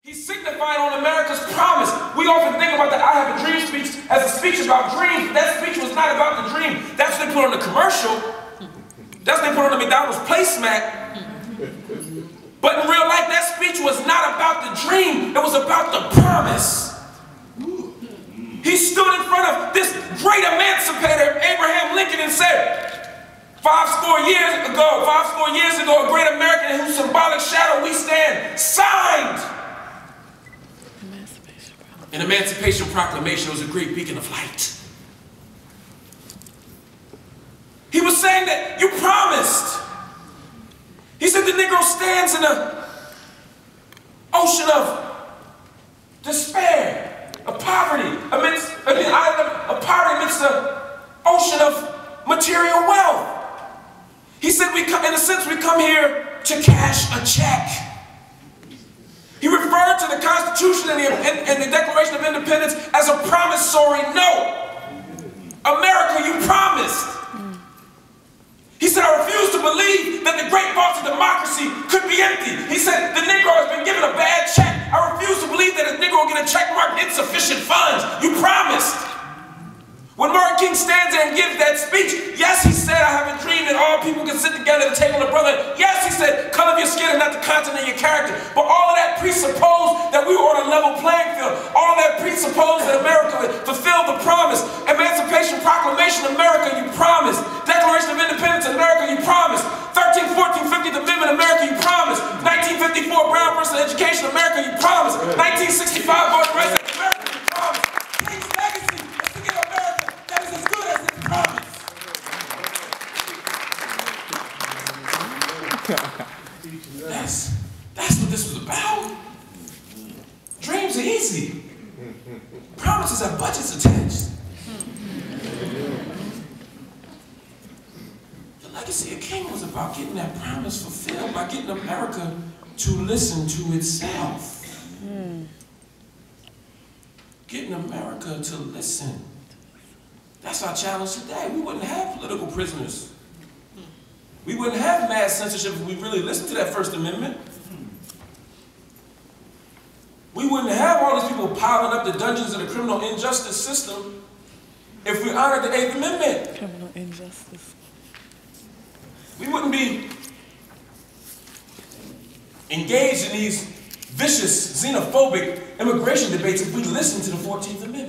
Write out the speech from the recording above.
He signified on America's promise. We often think about the I Have a Dream speech as a speech about dreams. That speech was not about the dream. That's what they put on the commercial. That's what they put on the McDonald's placemat. But in real life, that speech was not about the dream. It was about the promise. He stood in front of this great emancipator, Abraham Lincoln, and said, 500 years ago, a great American in whose symbolic shadow we stand, signed an Emancipation Proclamation. Was a great beacon of light. He was saying that you promised. He said the Negro stands in an ocean of despair, of poverty, amidst the ocean of material wealth. He said, in a sense, we come here to cash a check. He referred to the Constitution and the Declaration of Independence as a promissory note. America, you promised. He said, I refuse to believe that the great vaults of democracy could be empty. He said, the Negro has been given a bad check. I refuse to believe that a Negro will get a check marked insufficient funds. You promised. When Martin King stands there and gives that speech, yes, he said, I have a dream that all people can sit together at the table of brother. Yes, he said, color of your skin is not the content of your character. But all of that presupposed that we were on a level playing field. All of that presupposed that America would fulfill the promise. Emancipation Proclamation, America, you promised. Declaration of Independence, America, you promised. 13th, 14th, 50th Amendment, America, you promised. 1954, Brown versus Education, America, you promised. 1965, voting rights, America, you promised. King's legacy is to give America that is as good as its promise. That's what this was about. Dreams are easy. Promises have budgets attached. The legacy of King was about getting that promise fulfilled by getting America to listen to itself. Getting America to listen. That's our challenge today. We wouldn't have political prisoners. We wouldn't have mass censorship if we really listened to that First Amendment. We wouldn't have all these people piling up the dungeons of the criminal injustice system if we honored the Eighth Amendment. Criminal injustice. We wouldn't be engaged in these vicious, xenophobic immigration debates if we listened to the 14th Amendment.